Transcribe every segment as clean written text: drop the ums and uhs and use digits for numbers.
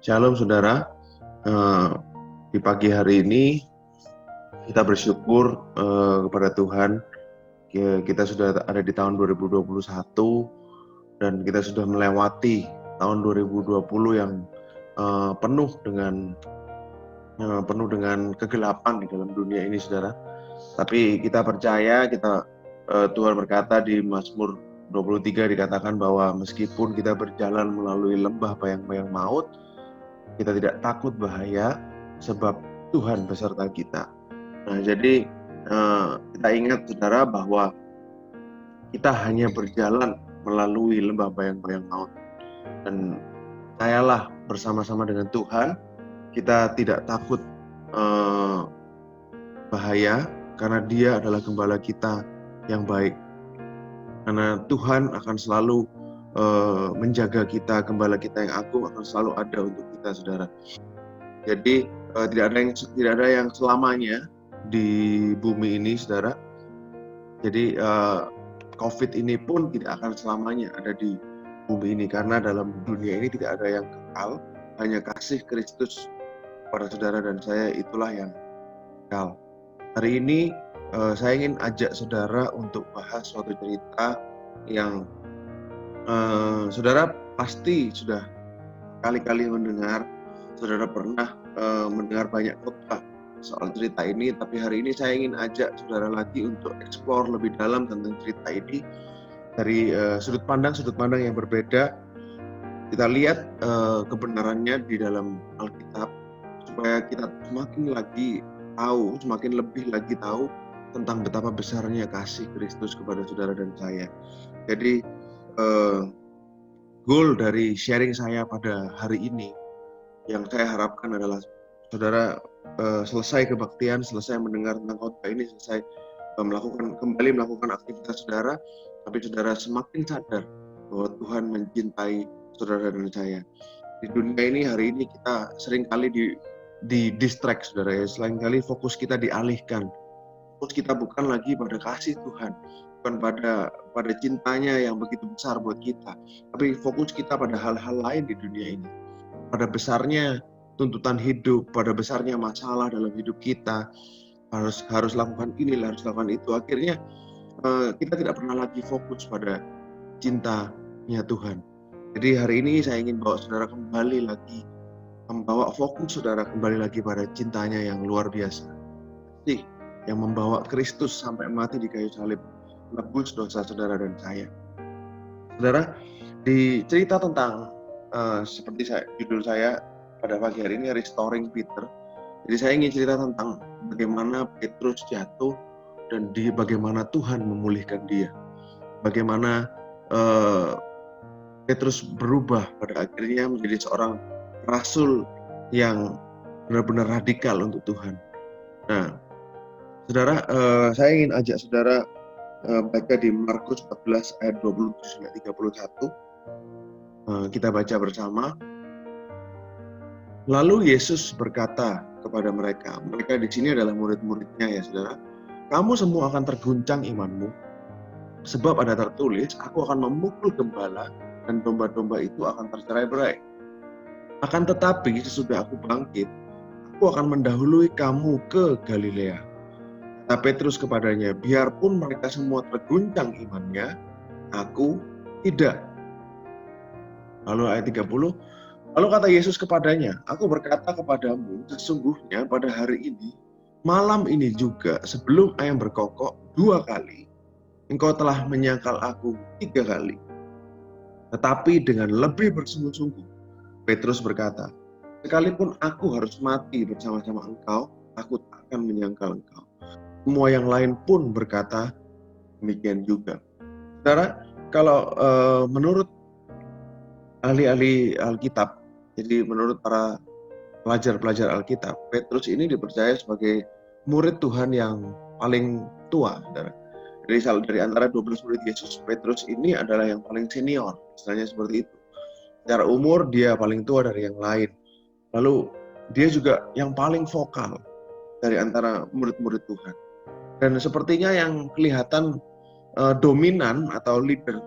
Shalom saudara. Eh, di pagi hari ini kita bersyukur kepada Tuhan. Kita sudah ada di tahun 2021 dan kita sudah melewati tahun 2020 yang penuh dengan kegelapan di dalam dunia ini saudara. Tapi kita percaya Tuhan berkata di Mazmur 23 dikatakan bahwa meskipun kita berjalan melalui lembah bayang-bayang maut, kita tidak takut bahaya sebab Tuhan beserta kita. Nah, jadi kita ingat saudara bahwa kita hanya berjalan melalui lembah bayang-bayang maut. Dan percayalah bersama-sama dengan Tuhan, kita tidak takut bahaya karena Dia adalah gembala kita yang baik. Karena Tuhan akan selalu menjaga kita, gembala kita yang agung akan selalu ada untuk kita saudara. Jadi tidak ada yang selamanya di bumi ini saudara. Jadi COVID ini pun tidak akan selamanya ada di bumi ini, karena dalam dunia ini tidak ada yang kekal, hanya kasih Kristus pada saudara dan saya itulah yang kekal. Hari ini saya ingin ajak saudara untuk bahas suatu cerita yang saudara pasti sudah kali-kali mendengar. Saudara pernah mendengar banyak khotbah soal cerita ini, tapi hari ini saya ingin ajak saudara lagi untuk explore lebih dalam tentang cerita ini dari sudut pandang yang berbeda. Kita lihat kebenarannya di dalam Alkitab supaya kita semakin lebih lagi tahu tentang betapa besarnya kasih Kristus kepada saudara dan saya. Jadi goal dari sharing saya pada hari ini yang saya harapkan adalah saudara selesai kebaktian, selesai mendengar tentang khotbah ini, selesai kembali melakukan aktivitas saudara, tapi saudara semakin sadar bahwa Tuhan mencintai saudara dan saya. Di dunia ini hari ini kita seringkali di distract saudara ya, seringkali fokus kita dialihkan. Fokus kita bukan lagi pada kasih Tuhan, bukan pada cintanya yang begitu besar buat kita, tapi fokus kita pada hal-hal lain di dunia ini. Pada besarnya tuntutan hidup, pada besarnya masalah dalam hidup kita, harus lakukan ini, harus lakukan itu. Akhirnya kita tidak pernah lagi fokus pada cintanya Tuhan. Jadi hari ini saya ingin bawa saudara kembali lagi, membawa fokus saudara kembali lagi pada cintanya yang luar biasa. Yang membawa Kristus sampai mati di kayu salib, menebus dosa saudara dan saya. Saudara, di cerita tentang seperti judul saya pada pagi hari ini, Restoring Peter. Jadi saya ingin cerita tentang bagaimana Petrus jatuh dan bagaimana Tuhan memulihkan dia. Bagaimana Petrus berubah pada akhirnya menjadi seorang rasul yang benar-benar radikal untuk Tuhan. Nah, saudara, saya ingin ajak saudara baca di Markus 14 ayat 27-31. Kita baca bersama. Lalu Yesus berkata kepada mereka di sini adalah murid-muridnya ya saudara, kamu semua akan terguncang imanmu, sebab ada tertulis, aku akan memukul gembala dan domba-domba itu akan tercerai-berai. Akan tetapi sesudah aku bangkit, aku akan mendahului kamu ke Galilea. Kata Petrus kepadanya, biarpun mereka semua terguncang imannya, aku tidak. Lalu ayat 30, lalu kata Yesus kepadanya, aku berkata kepadamu, sesungguhnya pada hari ini, malam ini juga, sebelum ayam berkokok 2 kali, engkau telah menyangkal aku 3 kali. Tetapi dengan lebih bersungguh-sungguh, Petrus berkata, sekalipun aku harus mati bersama-sama engkau, aku tak akan menyangkal engkau. Semua yang lain pun berkata demikian juga. Saudara, kalau menurut ahli-ahli Alkitab, jadi menurut para pelajar-pelajar Alkitab, Petrus ini dipercaya sebagai murid Tuhan yang paling tua, saudara. Dari antara 12 murid Yesus, Petrus ini adalah yang paling senior, istilahnya seperti itu. Secara umur dia paling tua dari yang lain. Lalu dia juga yang paling vokal dari antara murid-murid Tuhan. Dan sepertinya yang kelihatan dominan atau leader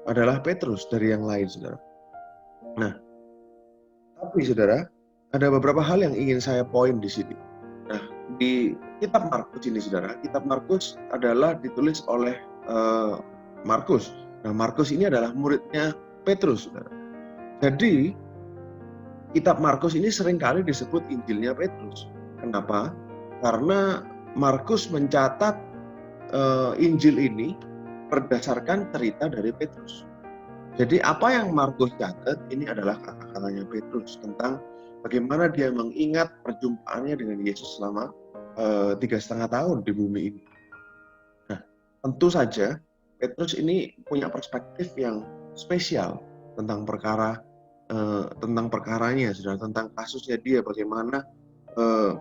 adalah Petrus dari yang lain, saudara. Nah, Tapi saudara, ada beberapa hal yang ingin saya poin di sini. Nah, di kitab Markus ini saudara, kitab Markus adalah ditulis oleh Markus. Nah, Markus ini adalah muridnya Petrus, saudara. Jadi, kitab Markus ini seringkali disebut Injilnya Petrus. Kenapa? Karena Markus mencatat Injil ini berdasarkan cerita dari Petrus. Jadi apa yang Markus catat ini adalah kata-katanya Petrus tentang bagaimana dia mengingat perjumpaannya dengan Yesus selama 3,5 tahun di bumi ini. Nah, tentu saja Petrus ini punya perspektif yang spesial tentang perkaranya, saudara, tentang kasusnya dia, bagaimana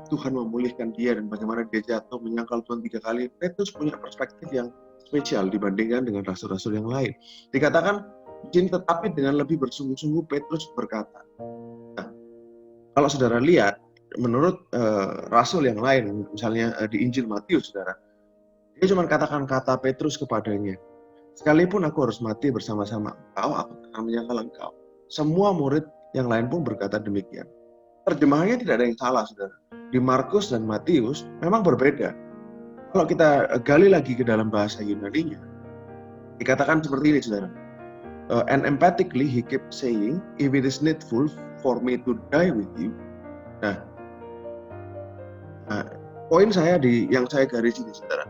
Tuhan memulihkan dia dan bagaimana dia jatuh menyangkal Tuhan 3 kali. Petrus punya perspektif yang spesial dibandingkan dengan rasul-rasul yang lain. Dikatakan tetapi dengan lebih bersungguh-sungguh Petrus berkata. Nah, kalau saudara lihat, menurut rasul yang lain, misalnya di Injil Matius, saudara, dia cuma katakan kata Petrus kepadanya, sekalipun aku harus mati bersama-sama engkau, aku akan menyangkal engkau. Semua murid yang lain pun berkata demikian. Terjemahannya tidak ada yang salah, saudara. Di Markus dan Matius memang berbeda. Kalau kita gali lagi ke dalam bahasa Yunani-nya, dikatakan seperti ini, saudara. And emphatically he kept saying, if it is needful for me to die with you. Nah, poin saya yang saya garis ini, saudara.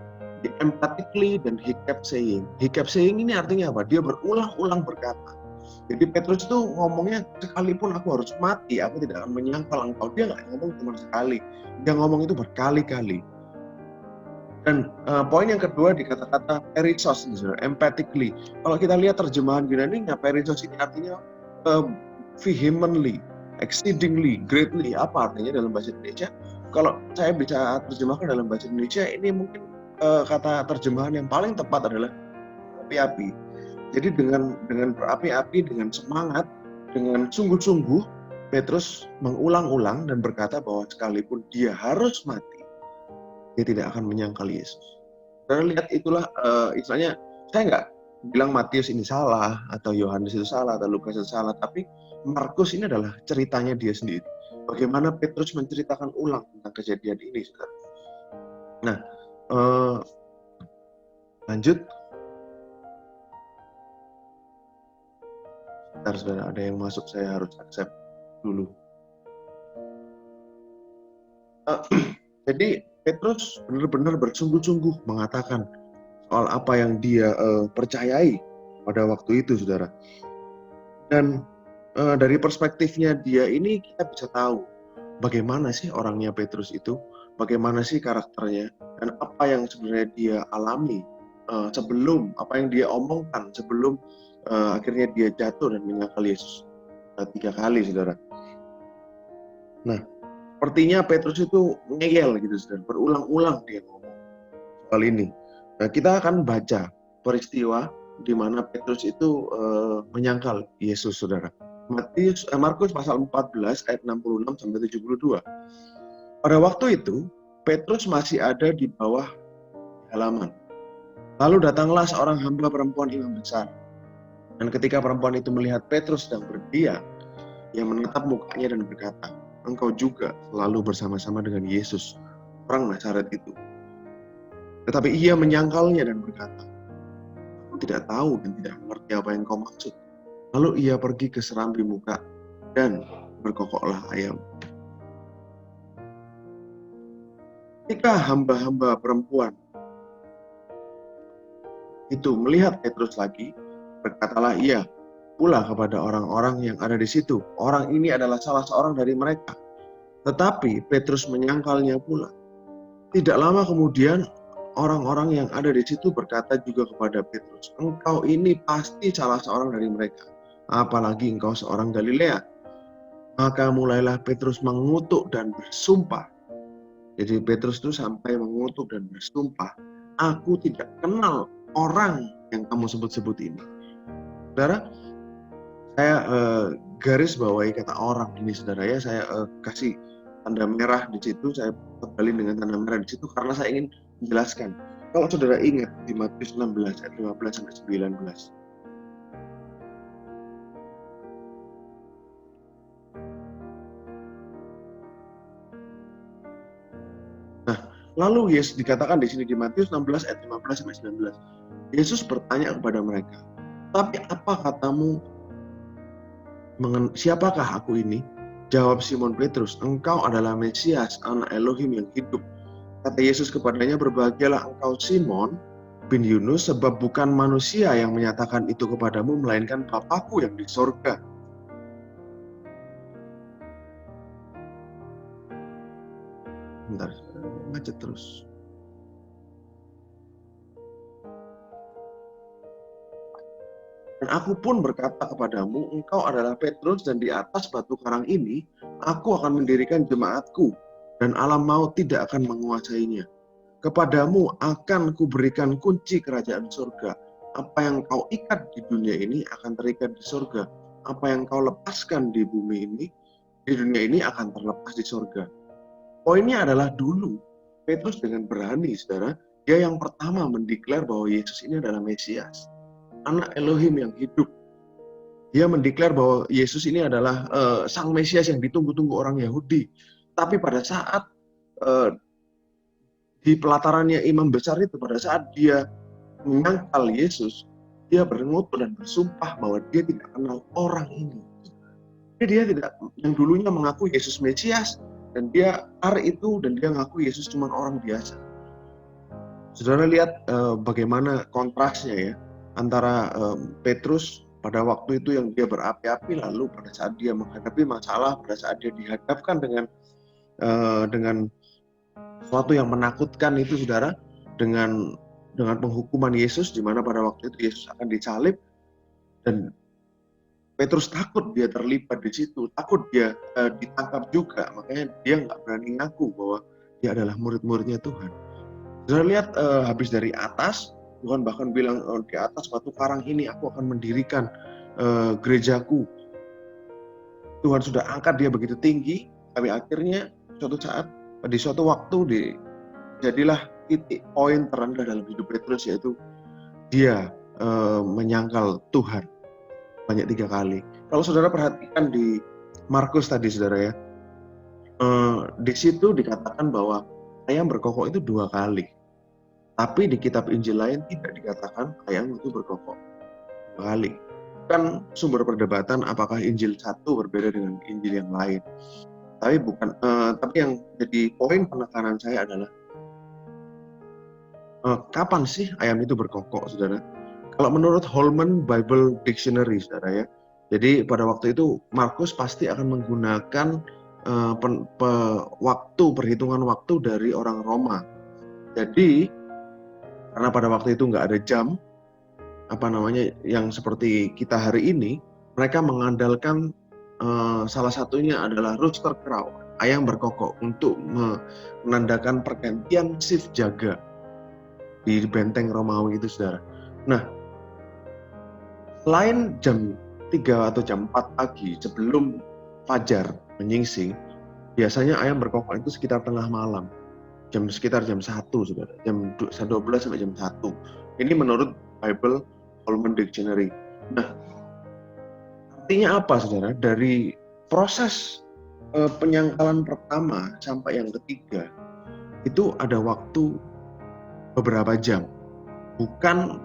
Emphatically dan he kept saying. He kept saying ini artinya apa? Dia berulang-ulang berkata. Jadi Petrus itu ngomongnya, sekalipun aku harus mati, aku tidak akan menyangkal engkau. Dia nggak ngomong cuma sekali, dia ngomong itu berkali-kali. Dan poin yang kedua di kata-kata perissos, emphatically. Kalau kita lihat terjemahan Yunani-nya, perissos ini artinya vehemently, exceedingly, greatly. Apa artinya dalam bahasa Indonesia? Kalau saya bisa terjemahkan dalam bahasa Indonesia, ini mungkin kata terjemahan yang paling tepat adalah berapi-api. Jadi dengan berapi-api, dengan semangat, dengan sungguh-sungguh, Petrus mengulang-ulang dan berkata bahwa sekalipun dia harus mati, dia tidak akan menyangkal Yesus. Karena lihat itulah istilahnya, saya nggak bilang Matius ini salah, atau Yohanes itu salah, atau Lukas itu salah, tapi Markus ini adalah ceritanya dia sendiri. Bagaimana Petrus menceritakan ulang tentang kejadian ini, saudara. Nah, lanjut. Bentar, saudara, ada yang masuk, saya harus accept dulu. Jadi Petrus benar-benar bersungguh-sungguh mengatakan soal apa yang dia percayai pada waktu itu, saudara. Dan dari perspektifnya dia ini kita bisa tahu bagaimana sih orangnya Petrus itu, bagaimana sih karakternya, dan apa yang sebenarnya dia alami sebelum, apa yang dia omongkan sebelum akhirnya dia jatuh dan menyangkal Yesus 3 kali, saudara. Nah, sepertinya Petrus itu ngeyel gitu, saudara. Berulang-ulang dia ngomong soal ini. Nah, kita akan baca peristiwa di mana Petrus itu menyangkal Yesus, saudara. Markus pasal 14 ayat 66 sampai 72. Pada waktu itu, Petrus masih ada di bawah halaman. Lalu datanglah seorang hamba perempuan imam besar. Dan ketika perempuan itu melihat Petrus sedang berdiam, ia menatap mukanya dan berkata, engkau juga selalu bersama-sama dengan Yesus, orang Nazaret itu. Tetapi ia menyangkalnya dan berkata, aku tidak tahu dan tidak mengerti apa yang kau maksud. Lalu ia pergi ke serambi muka dan berkokoklah ayam. Ketika hamba-hamba perempuan itu melihat Petrus lagi, berkatalah ia pula kepada orang-orang yang ada di situ, orang ini adalah salah seorang dari mereka. Tetapi Petrus menyangkalnya pula. Tidak lama kemudian orang-orang yang ada di situ berkata juga kepada Petrus, engkau ini pasti salah seorang dari mereka, apalagi engkau seorang Galilea. Maka mulailah Petrus mengutuk dan bersumpah. Jadi Petrus itu sampai mengutuk dan bersumpah, aku tidak kenal orang yang kamu sebut-sebut ini. Saudara, saya garis bawahi kata orang ini, saudara ya. Saya kasih tanda merah di situ, saya tebalin dengan tanda merah di situ karena saya ingin menjelaskan. Kalau saudara ingat di Matius 16 ayat 15 sampai 19. Lalu Yesus dikatakan di sini di Matius 16 ayat 15 sampai 19. Yesus bertanya kepada mereka, "Tapi apa katamu, siapakah aku ini?" Jawab Simon Petrus, "Engkau adalah Mesias, anak Elohim yang hidup." Kata Yesus kepadanya, "Berbahagialah engkau Simon bin Yunus, sebab bukan manusia yang menyatakan itu kepadamu, melainkan Bapa-Ku yang di sorga." Bentar, macet terus. "Dan aku pun berkata kepadamu, engkau adalah Petrus, dan di atas batu karang ini, aku akan mendirikan jemaatku, dan alam maut tidak akan menguasainya. Kepadamu akan kuberikan kunci kerajaan surga. Apa yang kau ikat di dunia ini akan terikat di surga. Apa yang kau lepaskan di bumi ini, di dunia ini akan terlepas di surga." Poinnya adalah dulu, Petrus dengan berani, saudara, dia yang pertama mendeklar bahwa Yesus ini adalah Mesias, anak Elohim yang hidup. Dia mendeklar bahwa Yesus ini adalah sang Mesias yang ditunggu-tunggu orang Yahudi. Tapi pada saat uh, di pelatarannya imam besar itu, pada saat dia menyangkal Yesus, dia bernutur dan bersumpah bahwa dia tidak kenal orang ini. Jadi dia tidak, yang dulunya mengaku Yesus Mesias, dan dia hari itu, dan dia mengaku Yesus cuma orang biasa. Saudara lihat bagaimana kontrasnya ya, antara Petrus pada waktu itu yang dia berapi-api, lalu pada saat dia menghadapi masalah, pada saat dia dihadapkan dengan sesuatu yang menakutkan itu, saudara, dengan penghukuman Yesus, di mana pada waktu itu Yesus akan disalib, dan Petrus takut dia terlibat di situ, takut dia ditangkap juga, makanya dia nggak berani ngaku bahwa dia adalah murid-muridnya Tuhan. Saudara lihat habis dari atas, Tuhan bahkan bilang, di atas batu karang ini aku akan mendirikan gerejaku. Tuhan sudah angkat dia begitu tinggi, tapi akhirnya suatu saat, di suatu waktu, jadilah titik poin terendah dalam hidup Petrus, yaitu dia menyangkal Tuhan banyak 3 kali. Kalau saudara perhatikan di Markus tadi, saudara ya, di situ dikatakan bahwa ayam berkokok itu 2 kali. Tapi di kitab Injil lain tidak dikatakan ayam itu berkokok 2 kali. Kan sumber perdebatan apakah Injil satu berbeda dengan Injil yang lain. Tapi bukan. Tapi yang jadi poin penekanan saya adalah kapan sih ayam itu berkokok, saudara? Kalau menurut Holman Bible Dictionary, saudara ya, jadi pada waktu itu Markus pasti akan menggunakan perhitungan waktu dari orang Roma. Jadi karena pada waktu itu nggak ada jam, yang seperti kita hari ini, mereka mengandalkan salah satunya adalah rooster crow, ayam berkokok, untuk menandakan pergantian shift jaga di benteng Romawi itu, saudara. Nah, selain jam 3 atau jam 4 pagi sebelum fajar menyingsing, biasanya ayam berkokok itu sekitar tengah malam, sekitar jam 1, saudara, jam 12 sampai jam 1. Ini menurut Bible Holman Dictionary. Nah, artinya apa, saudara? Dari proses penyangkalan pertama sampai yang ketiga, itu ada waktu beberapa jam. Bukan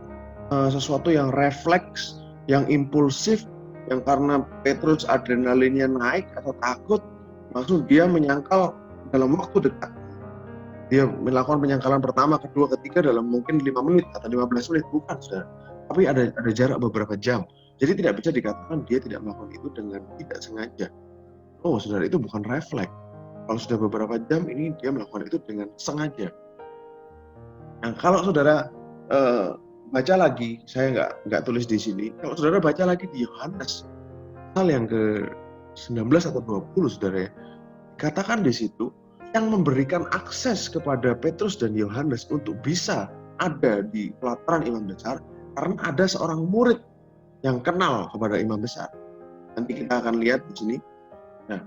sesuatu yang refleks, yang impulsif, yang karena Petrus adrenalinnya naik atau takut, langsung dia menyangkal dalam waktu dekat. Dia melakukan penyangkalan pertama, kedua, ketiga dalam mungkin 5 menit atau 15 menit. Bukan, saudara. Tapi ada jarak beberapa jam. Jadi tidak bisa dikatakan dia tidak melakukan itu dengan tidak sengaja. Oh, saudara, itu bukan refleks. Kalau sudah beberapa jam, ini dia melakukan itu dengan sengaja. Nah, kalau saudara baca lagi, saya nggak tulis di sini. Kalau saudara baca lagi di Yohanes, pasal yang ke-19 atau 20, saudara ya, katakan di situ, yang memberikan akses kepada Petrus dan Yohanes untuk bisa ada di pelataran imam besar, karena ada seorang murid yang kenal kepada imam besar. Nanti kita akan lihat di sini. Nah,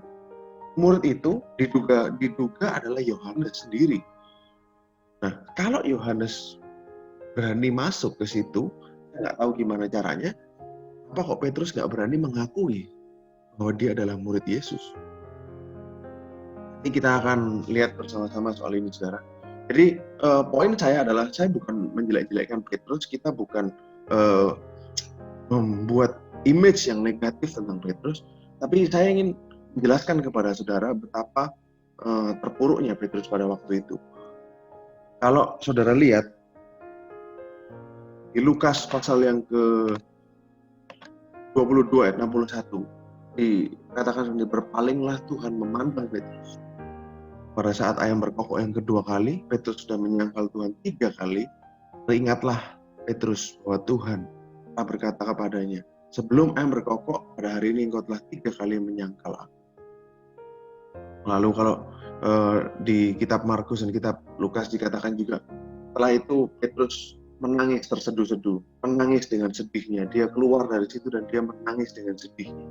murid itu diduga adalah Yohanes sendiri. Nah, kalau Yohanes berani masuk ke situ, saya nggak tahu gimana caranya, apa kok Petrus nggak berani mengakui bahwa dia adalah murid Yesus? Nanti kita akan lihat bersama-sama soal ini, saudara. Jadi poin saya adalah saya bukan menjelek-jelekkan Petrus, kita bukan membuat image yang negatif tentang Petrus, tapi saya ingin menjelaskan kepada saudara betapa terpuruknya Petrus pada waktu itu. Kalau saudara lihat di Lukas pasal yang ke 22 ayat 61 dikatakan berpalinglah Tuhan memandang Petrus. Pada saat ayam berkokok yang kedua kali, Petrus sudah menyangkal Tuhan 3 kali. Teringatlah Petrus bahwa Tuhan telah berkata kepadanya, sebelum ayam berkokok, pada hari ini engkau telah 3 kali menyangkal aku. Lalu kalau di kitab Markus dan kitab Lukas dikatakan juga, setelah itu Petrus menangis terseduh-seduh, menangis dengan sedihnya. Dia keluar dari situ dan dia menangis dengan sedihnya.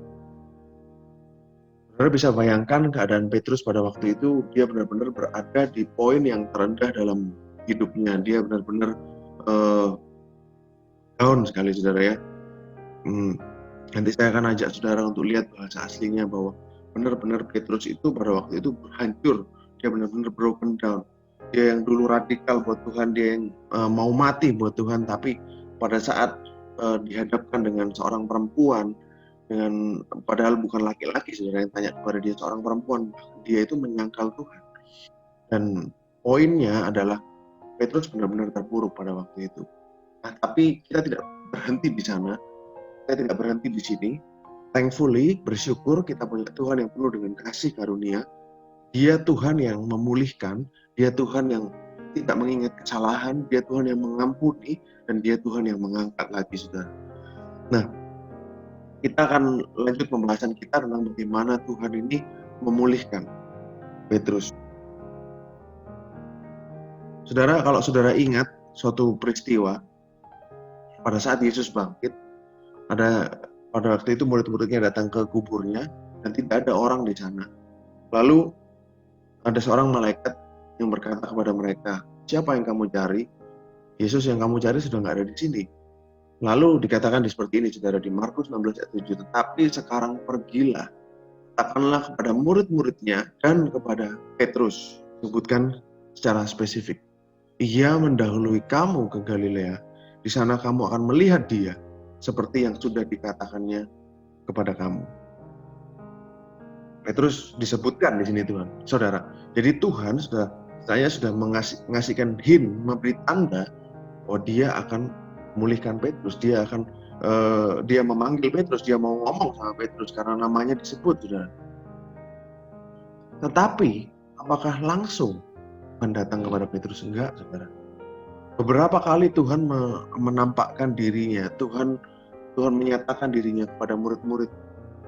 Saudara bisa bayangkan keadaan Petrus pada waktu itu, dia benar-benar berada di poin yang terendah dalam hidupnya. Dia benar-benar down sekali, saudara ya. Nanti saya akan ajak saudara untuk lihat bahasa aslinya bahwa benar-benar Petrus itu pada waktu itu hancur. Dia benar-benar broken down. Dia yang dulu radikal buat Tuhan, dia yang mau mati buat Tuhan, tapi pada saat dihadapkan dengan seorang perempuan, dengan padahal bukan laki-laki, saudara yang tanya kepada dia seorang perempuan, dia itu menyangkal Tuhan. Dan poinnya adalah Petrus benar-benar terpuruk pada waktu itu. Nah, tapi kita tidak berhenti di sana, kita tidak berhenti di sini. Thankfully, bersyukur kita punya Tuhan yang penuh dengan kasih karunia. Dia Tuhan yang memulihkan, dia Tuhan yang tidak mengingat kesalahan, dia Tuhan yang mengampuni, dan dia Tuhan yang mengangkat lagi, saudara. Nah, kita akan lanjut pembahasan kita tentang bagaimana Tuhan ini memulihkan Petrus. Saudara, kalau saudara ingat suatu peristiwa pada saat Yesus bangkit, pada waktu itu murid-muridnya datang ke kuburnya dan tidak ada orang di sana. Lalu ada seorang malaikat yang berkata kepada mereka, siapa yang kamu cari? Yesus yang kamu cari sudah nggak ada di sini. Lalu dikatakan seperti ini, saudara, di Markus 16 ayat 7. Tetapi sekarang pergilah, katakanlah kepada murid-muridnya dan kepada Petrus. Sebutkan secara spesifik. Ia mendahului kamu ke Galilea. Di sana kamu akan melihat dia, seperti yang sudah dikatakannya kepada kamu. Petrus disebutkan di sini Tuhan, saudara. Jadi Tuhan saya sudah mengasihkan hint, memberi tanda bahwa dia akan memulihkan Petrus. Dia memanggil Petrus, dia mau ngomong sama Petrus karena namanya disebut, saudara. Tetapi apakah langsung mendatang kepada Petrus? Enggak, saudara. Beberapa kali Tuhan menampakkan dirinya, Tuhan menyatakan dirinya kepada murid-murid,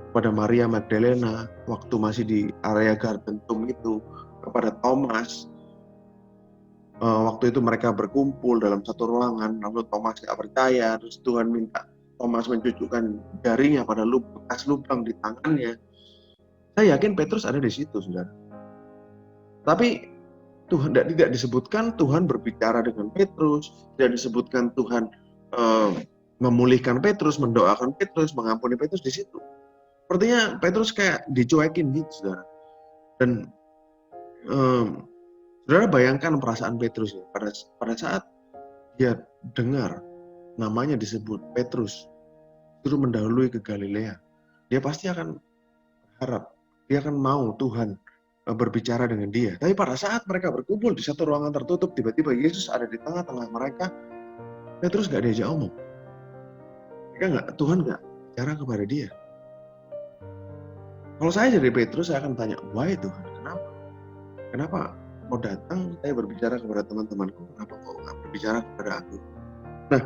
kepada Maria Magdalena waktu masih di area Garden Tomb itu, kepada Thomas. Waktu itu mereka berkumpul dalam satu ruangan, lalu Thomas tidak percaya, terus Tuhan minta Thomas mencucukkan jarinya pada bekas lubang di tangannya. Saya yakin Petrus ada di situ, saudara. Tapi Tuhan tidak disebutkan Tuhan berbicara dengan Petrus, tidak disebutkan Tuhan memulihkan Petrus, mendoakan Petrus, mengampuni Petrus di situ. Sepertinya Petrus kayak dicuekin gitu, saudara. Dan saudara bayangkan perasaan Petrus ya, pada saat dia dengar namanya disebut Petrus, suruh mendahului ke Galilea. Dia pasti akan berharap, dia akan mau Tuhan berbicara dengan dia. Tapi pada saat mereka berkumpul di satu ruangan tertutup, tiba-tiba Yesus ada di tengah-tengah mereka, Petrus gak diajak omong. Tuhan gak bicara kepada dia. Kalau saya jadi Petrus, saya akan tanya, why Tuhan? Kenapa mau datang, saya berbicara kepada teman-temanku, kenapa kau nggak berbicara kepada aku? Nah,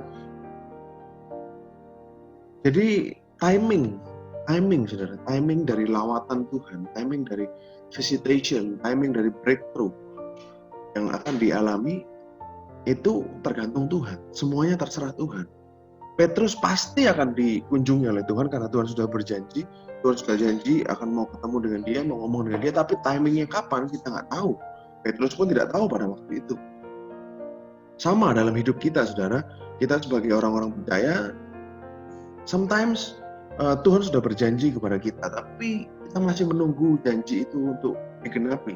jadi timing, saudara, timing dari lawatan Tuhan, timing dari visitation, timing dari breakthrough yang akan dialami itu tergantung Tuhan. Semuanya terserah Tuhan. Petrus pasti akan dikunjungi oleh Tuhan karena Tuhan sudah berjanji. Tuhan sudah janji akan mau ketemu dengan dia, mau ngomong dengan dia, tapi timingnya kapan kita nggak tahu. Petrus pun tidak tahu pada waktu itu. Sama dalam hidup kita, saudara. Kita sebagai orang-orang percaya, sometimes Tuhan sudah berjanji kepada kita, tapi kita masih menunggu janji itu untuk digenapi.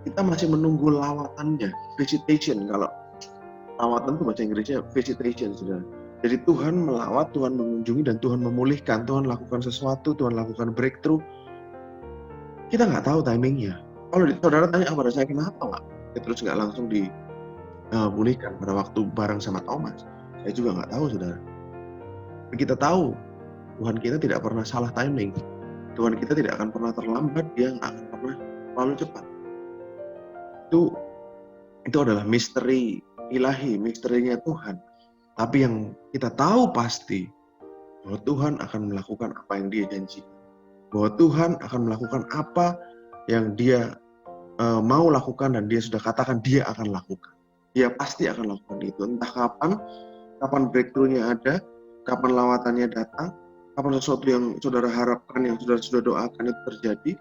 kita masih menunggu lawatannya, visitation. Kalau lawatan itu bahasa Inggrisnya visitation, saudara. Jadi Tuhan melawat, Tuhan mengunjungi, dan Tuhan memulihkan, Tuhan lakukan sesuatu, Tuhan lakukan breakthrough. Kita nggak tahu timingnya. Kalau saudara tanya kepada saya, kenapa nggak Petrus nggak langsung dipulihkan pada waktu bareng sama Thomas? Saya juga nggak tahu, saudara. Tapi kita tahu Tuhan kita tidak pernah salah timing. Tuhan kita tidak akan pernah terlambat, dia nggak akan pernah terlalu cepat. Itu adalah misteri ilahi, misterinya Tuhan. Tapi yang kita tahu pasti bahwa Tuhan akan melakukan apa yang dia janjikan. Bahwa Tuhan akan melakukan apa yang dia mau lakukan dan dia sudah katakan dia akan lakukan. Dia pasti akan lakukan itu. Entah kapan breakthrough-nya ada, kapan lawatannya datang, kapan sesuatu yang saudara harapkan, yang sudah doakan itu terjadi,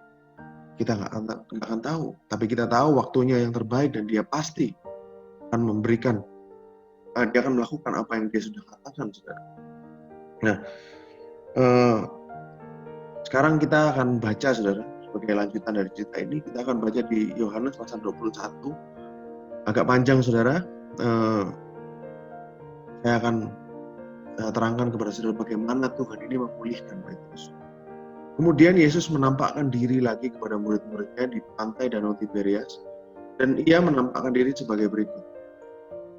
kita nggak akan tahu. Tapi kita tahu waktunya yang terbaik dan dia pasti akan memberikan, dia akan melakukan apa yang dia sudah katakan, saudara. Nah, sekarang kita akan baca, saudara, sebagai lanjutan dari cerita ini, kita akan baca di Yohanes pasal 21. Agak panjang, saudara. Saya akan terangkan kepada saudara bagaimana Tuhan ini memulihkan Petrus. Kemudian Yesus menampakkan diri lagi kepada murid-muridnya di pantai Danau Tiberias, dan ia menampakkan diri sebagai berikut.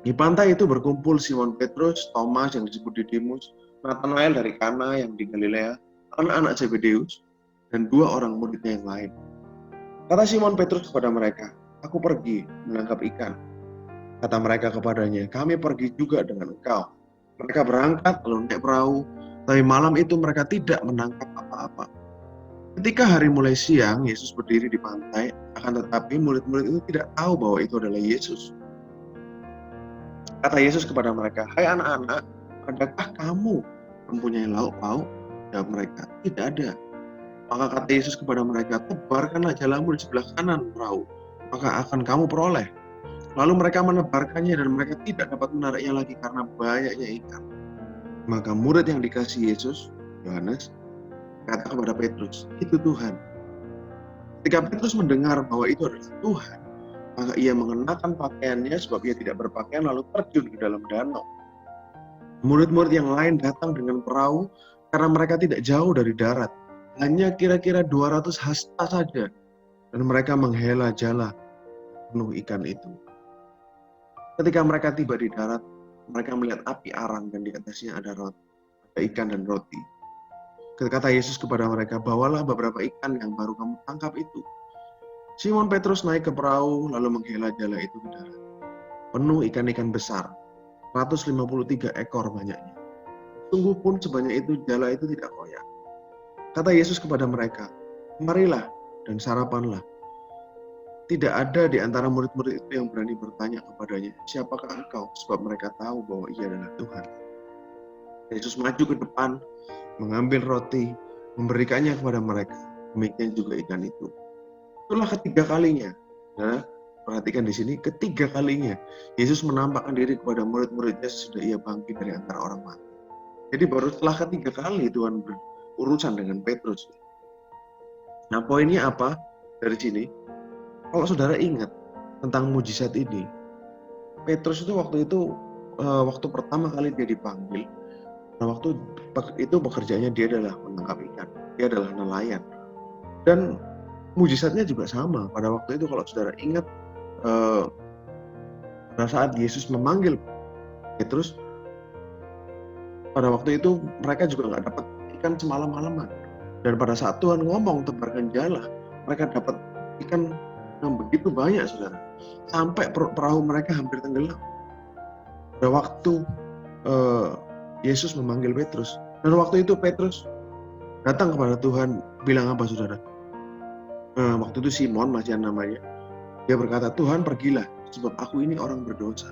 Di pantai itu berkumpul Simon Petrus, Thomas yang disebut Didimus, Nathanael dari Kana yang di Galilea, anak-anak Zebedeus, dan 2 orang muridnya yang lain. Kata Simon Petrus kepada mereka, "Aku pergi menangkap ikan." Kata mereka kepadanya, "Kami pergi juga dengan engkau." Mereka berangkat lalu naik perahu, tapi malam itu mereka tidak menangkap apa-apa. Ketika hari mulai siang, Yesus berdiri di pantai, akan tetapi murid-murid itu tidak tahu bahwa itu adalah Yesus. Kata Yesus kepada mereka, "Hai anak-anak, adakah kamu mempunyai lauk pauk?" Jawab mereka, "Tidak ada." Maka kata Yesus kepada mereka, "Tebarkanlah jalamu di sebelah kanan perahu, maka akan kamu peroleh." Lalu mereka menebarkannya dan mereka tidak dapat menariknya lagi karena banyaknya ikan. Maka murid yang dikasihi Yesus, Yohanes, kata kepada Petrus, "Itu Tuhan." Ketika Petrus mendengar bahwa itu adalah Tuhan, maka ia mengenakan pakaiannya sebab ia tidak berpakaian lalu terjun ke dalam danau. Murid-murid yang lain datang dengan perahu karena mereka tidak jauh dari darat. Hanya kira-kira 200 hasta saja. Dan mereka menghela jala penuh ikan itu. Ketika mereka tiba di darat, mereka melihat api arang dan di atasnya ada ikan dan roti. Kata Yesus kepada mereka, "Bawalah beberapa ikan yang baru kamu tangkap itu." Simon Petrus naik ke perahu lalu menghela jala itu ke darat. Penuh ikan-ikan besar, 153 ekor banyaknya. Sungguh pun sebanyak itu jala itu tidak koyak. Kata Yesus kepada mereka, "Marilah dan sarapanlah." Tidak ada di antara murid-murid itu yang berani bertanya kepadanya, "Siapakah engkau?" Sebab mereka tahu bahwa ia adalah Tuhan. Yesus maju ke depan, mengambil roti, memberikannya kepada mereka. Demikian juga ikan itu. Itulah ketiga kalinya. Nah, perhatikan di sini, ketiga kalinya Yesus menampakkan diri kepada murid-muridnya sesudah ia bangkit dari antara orang mati. Jadi baru setelah ketiga kali Tuhan berurusan dengan Petrus. Nah, poinnya apa dari sini? Kalau saudara ingat tentang mujizat ini, Petrus itu waktu pertama kali dia dipanggil, nah waktu itu pekerjaannya dia adalah menangkap ikan, dia adalah nelayan. Dan mujizatnya juga sama. Pada waktu itu kalau saudara ingat, pada saat Yesus memanggil Petrus, pada waktu itu mereka juga nggak dapat ikan semalam-malaman. Dan pada saat Tuhan ngomong tebarkan jala, mereka dapat ikan yang begitu banyak, saudara. Sampai perahu mereka hampir tenggelam. Pada waktu Yesus memanggil Petrus. Dan waktu itu Petrus datang kepada Tuhan, bilang apa, saudara? Waktu itu Simon masih namanya. Dia berkata, "Tuhan, pergilah, sebab aku ini orang berdosa."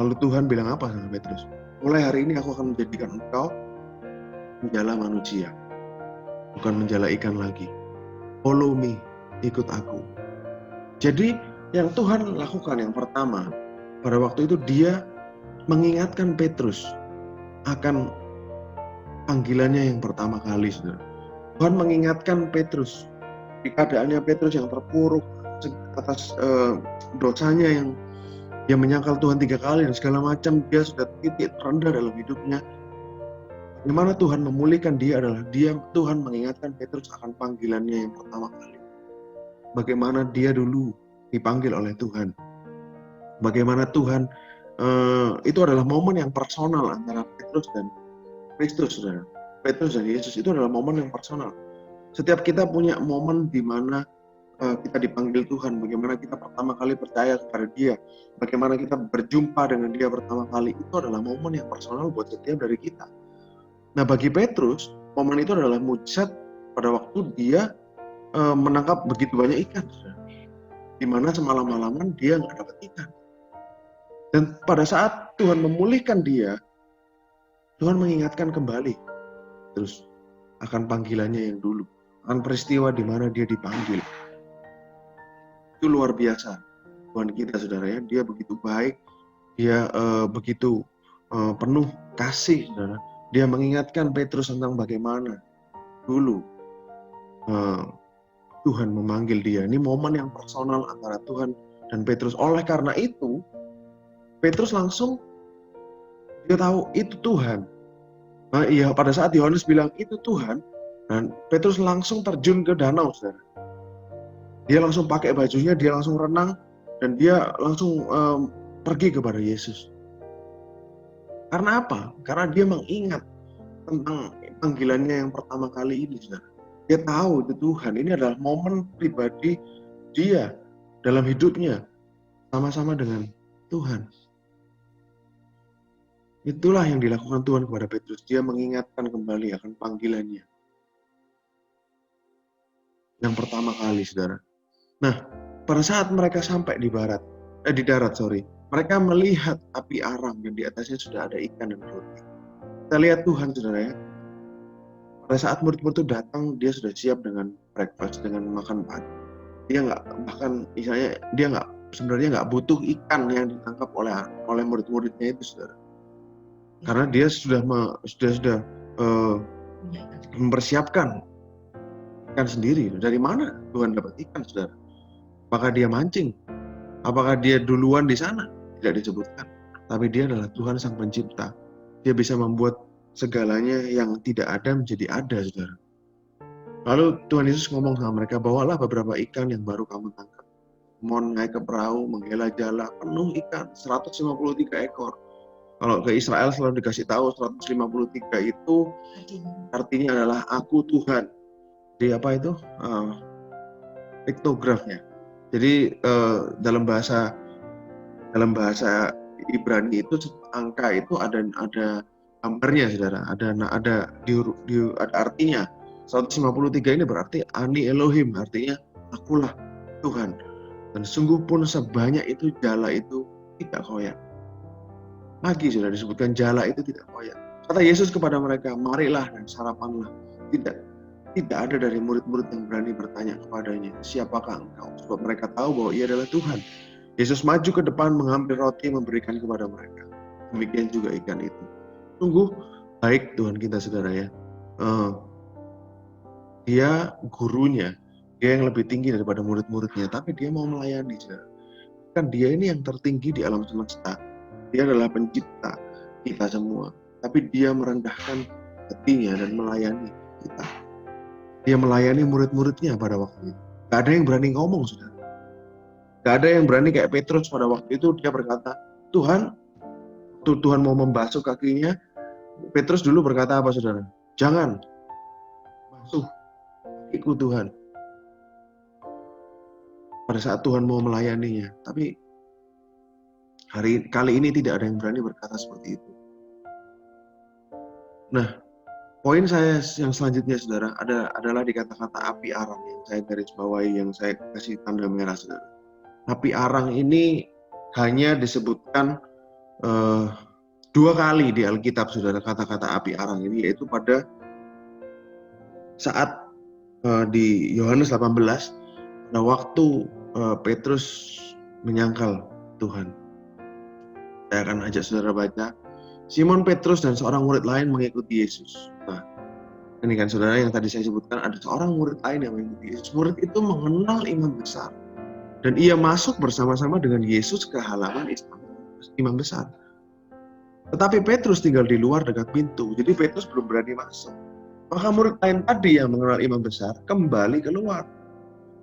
Lalu Tuhan bilang apa sama Petrus? "Mulai hari ini aku akan menjadikan engkau menjala manusia, bukan menjala ikan lagi. Follow me, ikut aku." Jadi yang Tuhan lakukan yang pertama, pada waktu itu dia mengingatkan Petrus akan panggilannya yang pertama kali, saudara. Tuhan mengingatkan Petrus di keadaannya Petrus yang terpuruk, dosanya yang dia menyangkal Tuhan 3 kali dan segala macam, dia sudah titik terendah dalam hidupnya. Bagaimana Tuhan memulihkan dia adalah Tuhan mengingatkan Petrus akan panggilannya yang pertama kali. Bagaimana dia dulu dipanggil oleh Tuhan. Bagaimana Tuhan, itu adalah momen yang personal antara Petrus dan Kristus, saudara. Petrus dan Yesus itu adalah momen yang personal. Setiap kita punya momen di mana kita dipanggil Tuhan, bagaimana kita pertama kali percaya kepada Dia, bagaimana kita berjumpa dengan Dia pertama kali, itu adalah momen yang personal buat setiap dari kita. Nah, bagi Petrus, momen itu adalah mujizat pada waktu dia menangkap begitu banyak ikan, di mana semalam-malaman dia nggak dapat ikan. Dan pada saat Tuhan memulihkan dia, Tuhan mengingatkan kembali terus akan panggilannya yang dulu, akan peristiwa di mana dia dipanggil. Itu luar biasa Tuhan kita, saudara ya. Dia begitu baik, dia begitu penuh kasih, saudara. Dia mengingatkan Petrus tentang bagaimana dulu Tuhan memanggil dia. Ini momen yang personal antara Tuhan dan Petrus. Oleh karena itu, Petrus langsung dia tahu itu Tuhan. Nah, iya, pada saat Yohanes bilang itu Tuhan, dan Petrus langsung terjun ke danau, saudara. Dia langsung pakai bajunya, dia langsung renang, dan dia langsung pergi kepada Yesus. Karena apa? Karena dia mengingat tentang panggilannya yang pertama kali ini, saudara. Dia tahu itu Tuhan. Ini adalah momen pribadi dia dalam hidupnya sama-sama dengan Tuhan. Itulah yang dilakukan Tuhan kepada Petrus. Dia mengingatkan kembali akan panggilannya yang pertama kali, saudara. Nah, pada saat mereka sampai di darat, mereka melihat api arang dan di atasnya sudah ada ikan dan roti. Kita lihat Tuhan, saudara ya. Pada saat murid-murid itu datang, dia sudah siap dengan breakfast, dengan makan pagi. Dia sebenarnya nggak butuh ikan yang ditangkap oleh murid-muridnya itu, saudara. Karena dia sudah mempersiapkan ikan sendiri. Dari mana Tuhan dapat ikan, saudara? Apakah dia mancing? Apakah dia duluan di sana? Tidak disebutkan. Tapi dia adalah Tuhan Sang Pencipta. Dia bisa membuat segalanya yang tidak ada menjadi ada, saudara. Lalu Tuhan Yesus ngomong sama mereka, bawalah beberapa ikan yang baru kamu tangkap. Mohon naik ke perahu, menghela jala, penuh ikan, 153 ekor. Kalau ke Israel selalu dikasih tahu 153 itu artinya adalah aku Tuhan. Di apa itu? Piktografnya. Jadi dalam bahasa Ibrani itu angka itu ada gambarnya, saudara. Ada artinya. 153 ini berarti Ani Elohim, artinya akulah Tuhan. Dan sungguh pun sebanyak itu jala itu tidak koyak. Lagi sudah disebutkan jala itu tidak koyak. Kata Yesus kepada mereka, marilah dan sarapanlah. Tidak ada dari murid-murid yang berani bertanya kepadanya, siapakah engkau? Sebab mereka tahu bahwa ia adalah Tuhan. Yesus maju ke depan, mengambil roti, memberikan kepada mereka. Demikian juga ikan itu. Sungguh baik Tuhan kita, saudara ya. Dia gurunya, dia yang lebih tinggi daripada murid-muridnya, tapi dia mau melayani, saudara. Kan dia ini yang tertinggi di alam semesta. Dia adalah pencipta kita semua. Tapi dia merendahkan hatinya dan melayani kita. Dia melayani murid-muridnya pada waktu itu. Gak ada yang berani ngomong, saudara. Gak ada yang berani kayak Petrus pada waktu itu. Dia berkata, Tuhan mau membasuh kakinya. Petrus dulu berkata apa, saudara? Jangan basuh kakiku, Tuhan. Pada saat Tuhan mau melayaninya. Tapi kali ini tidak ada yang berani berkata seperti itu. Nah, poin saya yang selanjutnya, saudara, adalah di kata-kata api arang yang saya garis bawahi, yang saya kasih tanda merah, saudara. Api arang ini hanya disebutkan 2 kali di Alkitab, saudara, kata-kata api arang ini, yaitu pada saat di Yohanes 18, pada waktu Petrus menyangkal Tuhan. Saya akan ajak saudara baca. Simon Petrus dan seorang murid lain mengikuti Yesus. Nah, ini kan saudara yang tadi saya sebutkan, ada seorang murid lain yang mengikuti Yesus. Murid itu mengenal iman besar. Dan ia masuk bersama-sama dengan Yesus ke halaman istana imam besar. Tetapi Petrus tinggal di luar dekat pintu, jadi Petrus belum berani masuk. Maka murid lain tadi yang mengenal imam besar kembali keluar,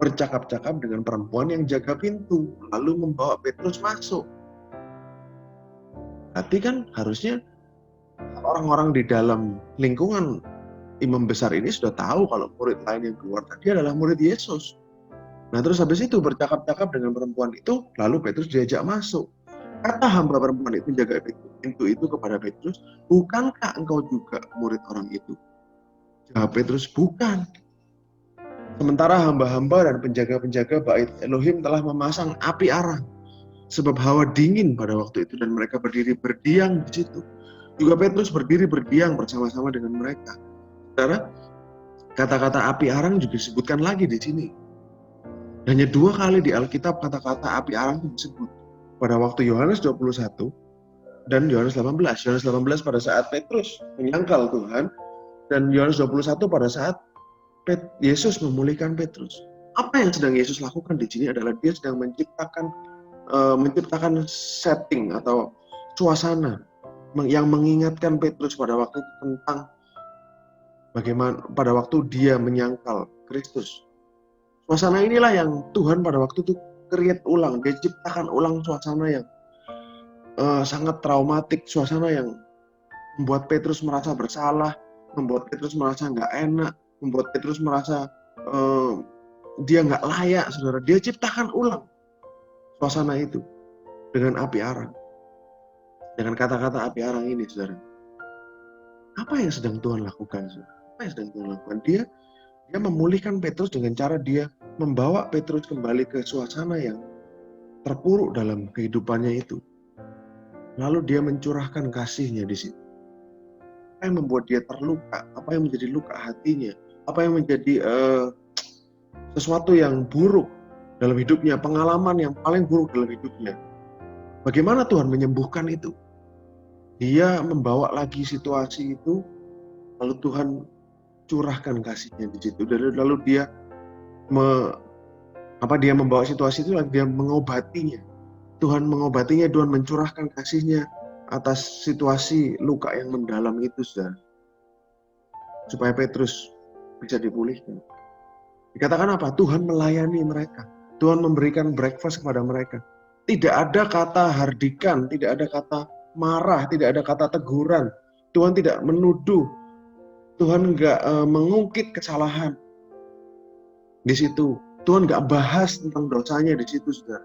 bercakap-cakap dengan perempuan yang jaga pintu, lalu membawa Petrus masuk. Berarti kan harusnya orang-orang di dalam lingkungan imam besar ini sudah tahu kalau murid lain yang keluar tadi adalah murid Yesus. Nah terus habis itu bercakap-cakap dengan perempuan itu, lalu Petrus diajak masuk. Kata hamba perempuan itu jaga pintu itu kepada Petrus, bukankah engkau juga murid orang itu? Jawab Petrus, bukan. Sementara hamba-hamba dan penjaga-penjaga bait Elohim telah memasang api arang. Sebab hawa dingin pada waktu itu dan mereka berdiri berdiam di situ. Juga Petrus berdiri berdiam bersama-sama dengan mereka. Saudara, kata-kata api arang juga disebutkan lagi di sini. Hanya 2 kali di Alkitab kata-kata api arang itu disebut. Pada waktu Yohanes 21 dan Yohanes 18. Yohanes 18 pada saat Petrus menyangkal Tuhan, dan Yohanes 21 pada saat Yesus memulihkan Petrus. Apa yang sedang Yesus lakukan di sini adalah dia sedang menciptakan setting atau suasana yang mengingatkan Petrus pada waktu itu tentang bagaimana pada waktu dia menyangkal Kristus. Suasana inilah yang Tuhan pada waktu itu create ulang, dia ciptakan ulang suasana yang sangat traumatik, suasana yang membuat Petrus merasa bersalah, membuat Petrus merasa nggak enak, membuat Petrus merasa dia nggak layak, saudara. Dia ciptakan ulang suasana itu dengan api arang, dengan kata-kata api arang ini, saudara. Apa yang sedang Tuhan lakukan, saudara? Apa yang sedang Tuhan lakukan? Dia memulihkan Petrus dengan cara dia membawa Petrus kembali ke suasana yang terpuruk dalam kehidupannya itu. Lalu dia mencurahkan kasihnya di situ. Apa yang membuat dia terluka? Apa yang menjadi luka hatinya? Apa yang menjadi sesuatu yang buruk dalam hidupnya, pengalaman yang paling buruk dalam hidupnya? Bagaimana Tuhan menyembuhkan itu? Dia membawa lagi situasi itu, lalu Tuhan curahkan kasihnya di situ. Lalu dia dia membawa situasi itu, lalu dia mengobatinya. Tuhan mengobatinya, Tuhan mencurahkan kasihnya atas situasi luka yang mendalam itu, saudara. Supaya Petrus bisa dipulihkan. Dikatakan apa? Tuhan melayani mereka. Tuhan memberikan breakfast kepada mereka. Tidak ada kata hardikan, tidak ada kata marah, tidak ada kata teguran. Tuhan tidak menuduh. Tuhan nggak mengungkit kesalahan di situ. Tuhan nggak bahas tentang dosanya di situ, saudara.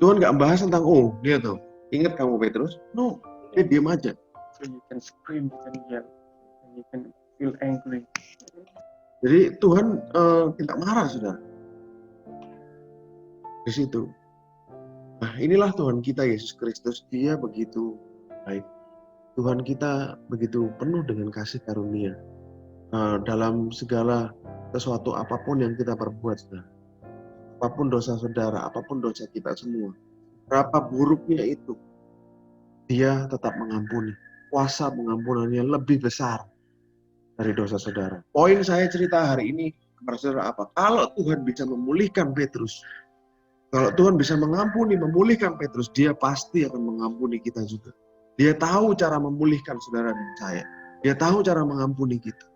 Tuhan nggak bahas tentang, oh dia tuh, ingat kamu Petrus? No, dia diam aja. So you can scream, you can yell, and you can feel angry. Jadi Tuhan tidak marah, saudara. Di situ. Nah, inilah Tuhan kita Yesus Kristus. Dia begitu baik. Tuhan kita begitu penuh dengan kasih karunia dalam segala sesuatu apapun yang kita perbuat, saudara. Apapun dosa saudara, apapun dosa kita semua, berapa buruknya itu, dia tetap mengampuni. Kuasa pengampunannya lebih besar dari dosa saudara. Poin saya cerita hari ini kepada saudara apa? Kalau Tuhan bisa memulihkan Petrus, kalau Tuhan bisa mengampuni, memulihkan Petrus, dia pasti akan mengampuni kita juga. Dia tahu cara memulihkan saudara dan saya. Dia tahu cara mengampuni kita.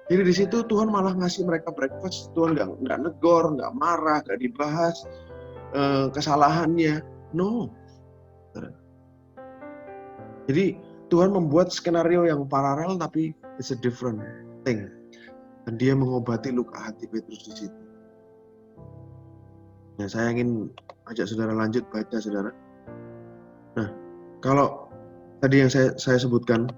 Jadi di situ Tuhan malah ngasih mereka breakfast. Tuhan nggak negor, nggak marah, nggak dibahas kesalahannya. No. Jadi Tuhan membuat skenario yang paralel tapi it's a different thing. Dan dia mengobati luka hati Petrus di situ. Nah, saya ingin ajak saudara lanjut baca, saudara. Nah, kalau tadi yang saya sebutkan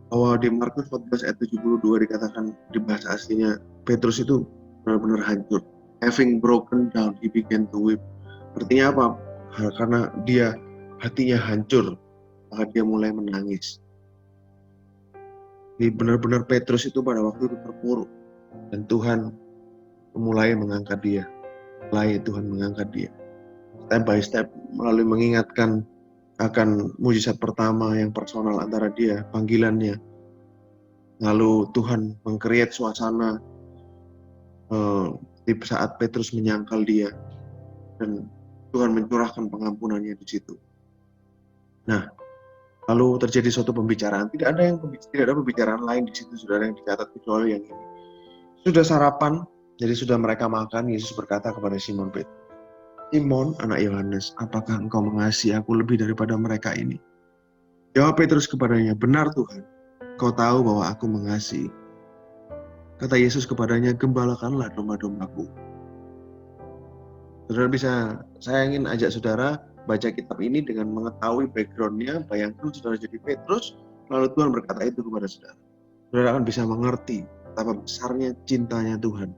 bahwa di Markus 14 ayat 72 dikatakan di bahasa aslinya Petrus itu benar-benar hancur. Having broken down, he began to weep. Artinya apa? Karena dia hatinya hancur, maka dia mulai menangis. Jadi benar-benar Petrus itu pada waktu itu terpuruk. Dan Tuhan mulai mengangkat dia. Mulai Tuhan mengangkat dia. Step by step melalui mengingatkan akan mujizat pertama yang personal antara dia, panggilannya. Lalu Tuhan meng-create suasana di saat Petrus menyangkal dia dan Tuhan mencurahkan pengampunannya di situ. Nah, lalu terjadi suatu pembicaraan. Tidak ada pembicaraan lain di situ, saudara, yang dicatat kecuali yang ini. Sudah sarapan, jadi sudah mereka makan. Yesus berkata kepada Simon Petrus, "Simon, anak Yohanes, apakah engkau mengasihi aku lebih daripada mereka ini?" Jawab Petrus kepadanya, "Benar Tuhan, kau tahu bahwa aku mengasihi." Kata Yesus kepadanya, "Gembalakanlah domba-dombaku." Saya ingin ajak saudara baca kitab ini dengan mengetahui background-nya. Bayangkan saudara jadi Petrus, lalu Tuhan berkata itu kepada saudara. Saudara akan bisa mengerti betapa besarnya cintanya Tuhan.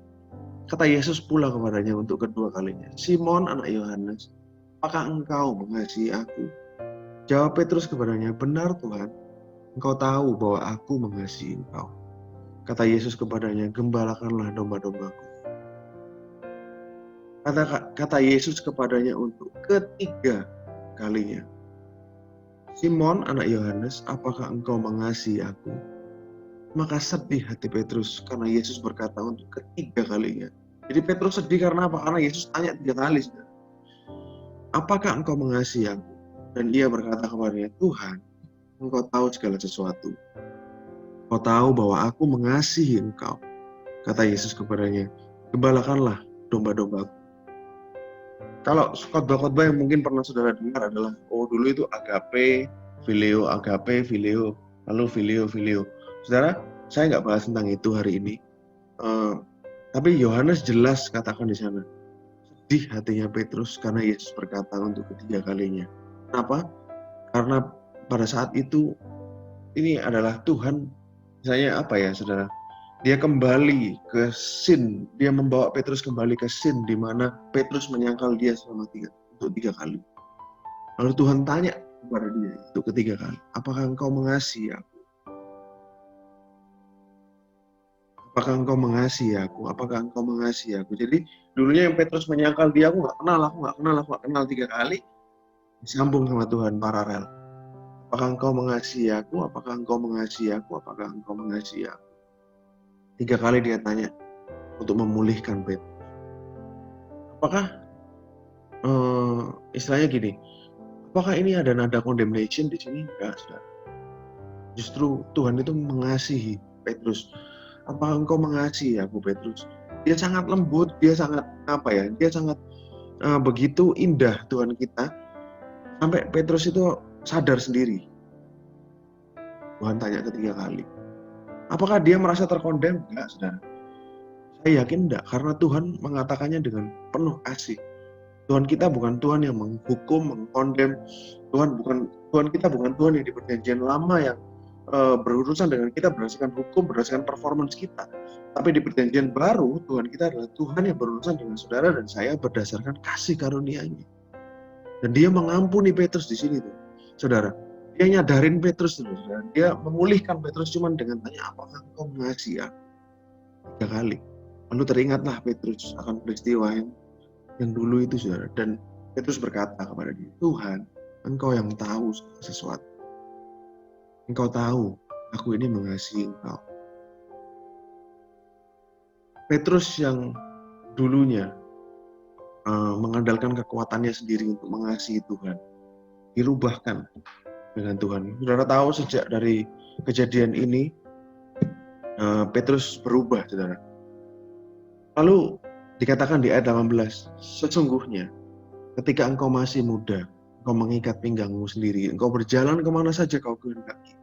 Kata Yesus pula kepadanya untuk kedua kalinya, "Simon, anak Yohanes, apakah engkau mengasihi aku?" Jawab Petrus kepadanya, "Benar Tuhan, engkau tahu bahwa aku mengasihi engkau." Kata Yesus kepadanya, "Gembalakanlah domba-dombaku." Kata Yesus kepadanya untuk ketiga kalinya, "Simon, anak Yohanes, apakah engkau mengasihi aku?" Maka sedih hati Petrus karena Yesus berkata untuk ketiga kalinya. Jadi Petrus sedih karena apa? Karena Yesus tanya 3 kali. "Apakah engkau mengasihi aku?" Dan ia berkata kepadanya, "Tuhan, engkau tahu segala sesuatu. Kau tahu bahwa aku mengasihi engkau." Kata Yesus kepadanya, "Gembalakanlah domba-dombaku." Kalau khotbah-khotbah yang mungkin pernah saudara dengar adalah, dulu itu agape, fileo, lalu fileo. Saudara, saya nggak bahas tentang itu hari ini. Tapi Yohanes jelas katakan di sana, sedih hatinya Petrus karena Yesus berkata untuk ketiga kalinya. Kenapa? Karena pada saat itu ini adalah Tuhan, misalnya apa ya saudara? Dia kembali ke scene, dia membawa Petrus kembali ke scene di mana Petrus menyangkal dia selama 3 kali. Lalu Tuhan tanya kepada dia untuk ketiga kali, "Apakah engkau mengasihi aku? Apakah engkau mengasihi aku? Apakah engkau mengasihi aku?" Jadi dulunya yang Petrus menyangkal dia, aku nggak kenal 3 kali, disambung sama Tuhan paralel. "Apakah engkau mengasihi aku? Apakah engkau mengasihi aku? Apakah engkau mengasihi aku?" 3 kali dia tanya untuk memulihkan Petrus. Apakah istilahnya gini, apakah ini ada nada condemnation di sini? Enggak, saudara. Justru Tuhan itu mengasihi Petrus. "Apakah engkau mengasihi aku, Petrus?" Dia sangat lembut, dia sangat begitu indah Tuhan kita, sampai Petrus itu sadar sendiri. Tuhan tanya ketiga kali. Apakah dia merasa terkondem? Enggak, saudara. Saya yakin enggak, karena Tuhan mengatakannya dengan penuh kasih. Tuhan kita bukan Tuhan yang menghukum, mengkondem. Tuhan kita bukan Tuhan yang di perjanjian lama yang berurusan dengan kita berdasarkan hukum, berdasarkan performance kita. Tapi di perjanjian baru, Tuhan kita adalah Tuhan yang berurusan dengan saudara dan saya berdasarkan kasih karunia-Nya. Dan dia mengampuni Petrus di sini tuh, saudara. Dia nyadarin Petrus tuh, saudara. Dia memulihkan Petrus cuma dengan tanya, "Apakah engkau mengasihi aku?" 3 kali. Lalu teringatlah Petrus akan peristiwa yang dulu itu, saudara. Dan Petrus berkata kepada dia, "Tuhan, engkau yang tahu sesuatu. Engkau tahu aku ini mengasihi engkau." Petrus yang dulunya mengandalkan kekuatannya sendiri untuk mengasihi Tuhan, dirubahkan dengan Tuhan. Saudara tahu sejak dari kejadian ini, Petrus berubah, saudara. Lalu dikatakan di ayat 18, "Sesungguhnya ketika engkau masih muda, engkau mengikat pinggangmu sendiri, engkau berjalan kemana saja kau kehendaki.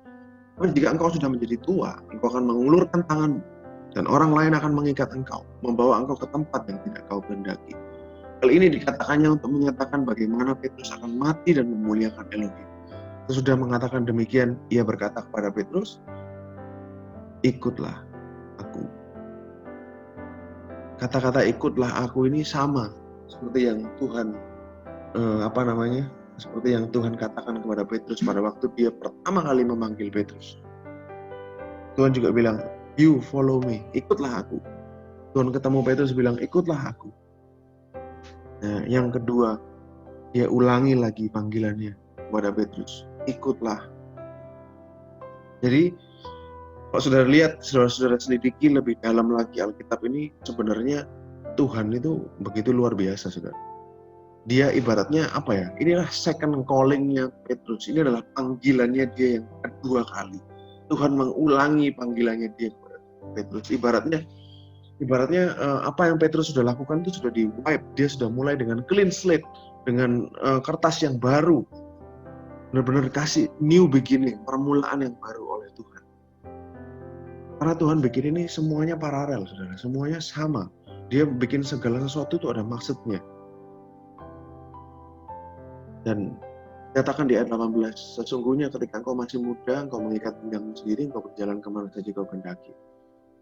Namun jika engkau sudah menjadi tua, engkau akan mengulurkan tanganmu, dan orang lain akan mengikat engkau, membawa engkau ke tempat yang tidak kau kehendaki." Hal ini dikatakannya untuk menyatakan bagaimana Petrus akan mati dan memuliakan Elohim. Sesudah mengatakan demikian, ia berkata kepada Petrus, "Ikutlah aku." Kata-kata "ikutlah aku" ini sama seperti yang Tuhan seperti yang Tuhan katakan kepada Petrus pada waktu dia pertama kali memanggil Petrus. Tuhan juga bilang, "You follow me," ikutlah aku. Tuhan ketemu Petrus bilang, "Ikutlah aku." Nah, yang kedua, dia ulangi lagi panggilannya kepada Petrus, "Ikutlah." Jadi, kalau saudara lihat, saudara selidiki lebih dalam lagi Alkitab ini, sebenarnya Tuhan itu begitu luar biasa, saudara. Dia ibaratnya apa ya? Inilah second calling-nya Petrus. Ini adalah panggilannya dia yang kedua kali. Tuhan mengulangi panggilannya dia kepada Petrus. Ibaratnya apa yang Petrus sudah lakukan itu sudah di wipe. Dia sudah mulai dengan clean slate, dengan kertas yang baru. Benar-benar dikasih new beginning, permulaan yang baru oleh Tuhan. Karena Tuhan bikin ini semuanya paralel, saudara. Semuanya sama. Dia bikin segala sesuatu itu ada maksudnya. Dan katakan di ayat 18, sesungguhnya ketika engkau masih muda, engkau mengikat pinggangmu sendiri, engkau berjalan kemana saja kau kehendaki.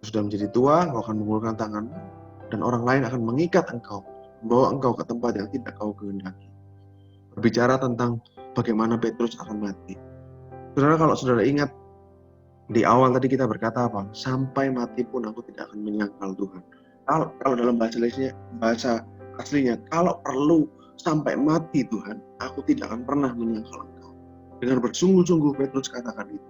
Sudah menjadi tua, engkau akan mengulurkan tanganmu, dan orang lain akan mengikat engkau, membawa engkau ke tempat yang tidak kau kehendaki. Berbicara tentang bagaimana Petrus akan mati. Saudara, kalau saudara ingat, di awal tadi kita berkata apa? Sampai mati pun aku tidak akan menyangkal Tuhan. Kalau dalam bahasa aslinya, kalau perlu sampai mati Tuhan, aku tidak akan pernah menyangkal engkau. Dengan bersungguh-sungguh Petrus katakan itu.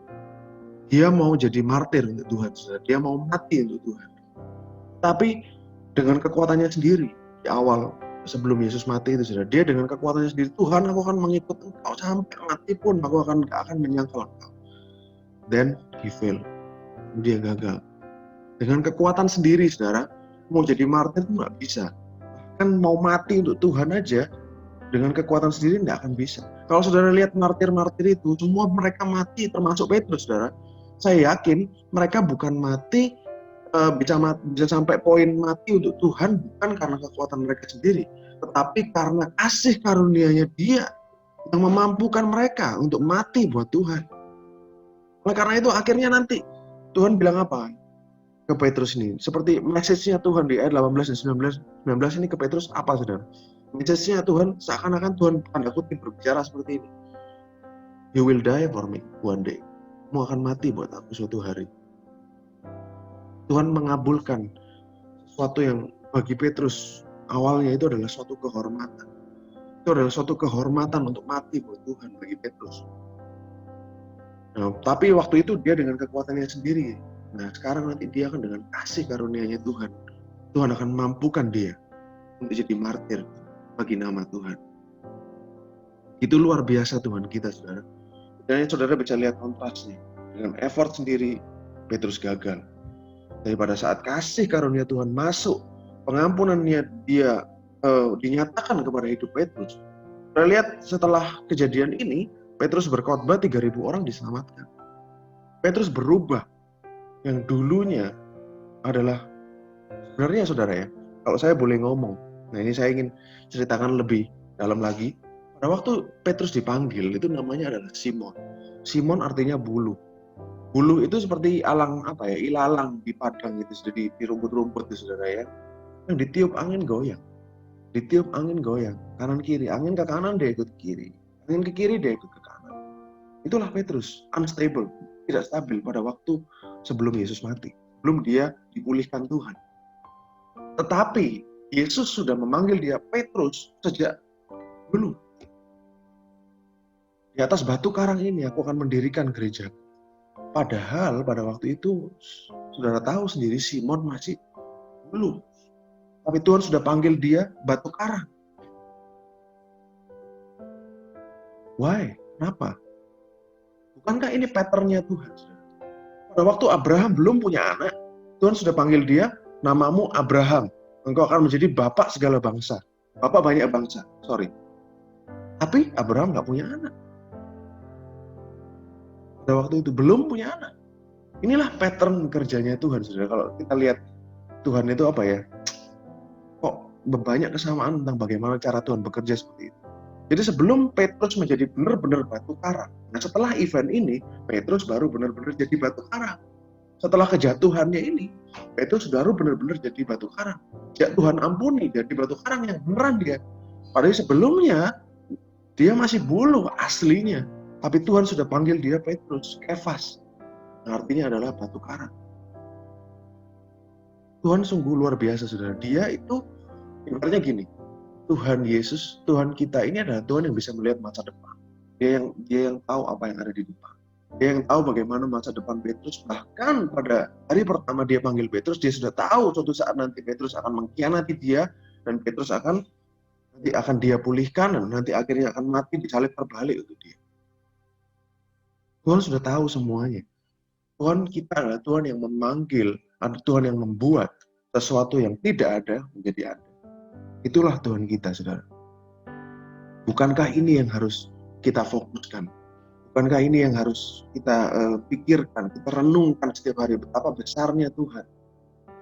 Dia mau jadi martir untuk Tuhan, saudara. Dia mau mati untuk Tuhan. Tapi dengan kekuatannya sendiri, di awal sebelum Yesus mati itu, saudara, dia dengan kekuatannya sendiri, Tuhan, aku akan mengikut engkau sampai mati pun, aku akan menyangkal engkau. Then he failed. Dia gagal. Dengan kekuatan sendiri, saudara, mau jadi martir itu nggak bisa. Kan mau mati untuk Tuhan aja, dengan kekuatan sendiri nggak akan bisa. Kalau saudara lihat martir-martir itu, semua mereka mati, termasuk Petrus, saudara. Saya yakin mereka bukan mati, bisa sampai poin mati untuk Tuhan, bukan karena kekuatan mereka sendiri, tetapi karena kasih karunia-Nya Dia yang memampukan mereka untuk mati buat Tuhan. Oleh karena itu akhirnya nanti Tuhan bilang apa ke Petrus ini? Seperti message-nya Tuhan di ayat 18 dan 19 ini ke Petrus apa, saudara? Message-nya Tuhan seakan-akan Tuhan tanda kutip berbicara seperti ini. You will die for me one day. Kamu akan mati buat aku suatu hari. Tuhan mengabulkan sesuatu yang bagi Petrus awalnya itu adalah suatu kehormatan. Itu adalah suatu kehormatan untuk mati buat Tuhan bagi Petrus. Nah, tapi waktu itu dia dengan kekuatannya sendiri. Nah, sekarang nanti dia akan dengan kasih karunia-Nya Tuhan. Tuhan akan mampukan dia untuk jadi martir bagi nama Tuhan. Itu luar biasa Tuhan kita, saudara. Dan saudara bisa lihat kontrasnya. Dengan effort sendiri, Petrus gagal. Tapi pada saat kasih karunia Tuhan masuk, pengampunannya dia dinyatakan kepada hidup Petrus. Kita lihat setelah kejadian ini, Petrus berkhotbah 3.000 orang diselamatkan. Petrus berubah. Yang dulunya adalah, sebenarnya saudara ya, kalau saya boleh ngomong, nah ini saya ingin ceritakan lebih dalam lagi. Pada waktu Petrus dipanggil, itu namanya adalah Simon. Simon artinya bulu. Bulu itu seperti ilalang di padang itu, di rumput-rumput itu, saudara ya. Yang ditiup angin goyang. Ditiup angin goyang, kanan kiri. Angin ke kanan dia ikut kiri. Angin ke kiri dia ikut ke kanan. Itulah Petrus, unstable, tidak stabil pada waktu sebelum Yesus mati. Sebelum dia dipulihkan Tuhan. Tetapi Yesus sudah memanggil dia Petrus sejak dulu. Di atas batu karang ini aku akan mendirikan gereja. Padahal pada waktu itu saudara tahu sendiri Simon masih belum. Tapi Tuhan sudah panggil dia batu karang. Why? Kenapa? Bukankah ini patternnya Tuhan? Pada waktu Abraham belum punya anak, Tuhan sudah panggil dia, namamu Abraham. Engkau akan menjadi bapak segala bangsa. Bapak banyak bangsa, Tapi Abraham nggak punya anak. Pada waktu itu belum punya anak. Inilah pattern kerjanya Tuhan, saudara. Kalau kita lihat Tuhan itu apa ya? Kok banyak kesamaan tentang bagaimana cara Tuhan bekerja seperti itu. Jadi sebelum Petrus menjadi benar-benar batu karang. Nah setelah event ini, Petrus baru benar-benar jadi batu karang. Setelah kejatuhannya ini, Petrus baru benar-benar jadi batu karang. Ya Tuhan ampuni, jadi batu karang yang beneran dia. Padahal sebelumnya, dia masih bulu aslinya. Tapi Tuhan sudah panggil dia Petrus, Kefas. Nah, artinya adalah batu karang. Tuhan sungguh luar biasa, saudara. Dia itu, ibaratnya gini, Tuhan Yesus, Tuhan kita ini adalah Tuhan yang bisa melihat masa depan. Dia yang tahu apa yang ada di depan. Dia yang tahu bagaimana masa depan Petrus. Bahkan pada hari pertama dia panggil Petrus, dia sudah tahu suatu saat nanti Petrus akan mengkhianati dia, dan Petrus nanti akan dia pulihkan, dan nanti akhirnya akan mati disalib terbalik untuk dia. Tuhan sudah tahu semuanya. Tuhan kita adalah Tuhan yang memanggil, ada Tuhan yang membuat sesuatu yang tidak ada menjadi ada. Itulah Tuhan kita, saudara. Bukankah ini yang harus kita fokuskan? Bukankah ini yang harus kita pikirkan, kita renungkan setiap hari, betapa besarnya Tuhan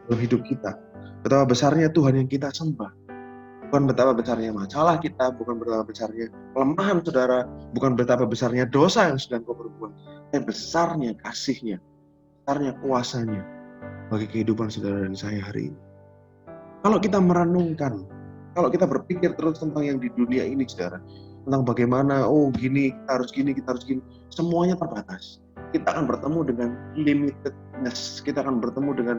dalam hidup kita. Betapa besarnya Tuhan yang kita sembah. Bukan betapa besarnya masalah kita, bukan betapa besarnya kelemahan saudara, bukan betapa besarnya dosa yang sedang kau perbuat, tapi besarnya kasih-Nya, besarnya kuasa-Nya bagi kehidupan saudara dan saya hari ini. Kalau kita merenungkan, kalau kita berpikir terus tentang yang di dunia ini, saudara, tentang bagaimana, gini, kita harus gini, semuanya terbatas. Kita akan bertemu dengan limitedness, kita akan bertemu dengan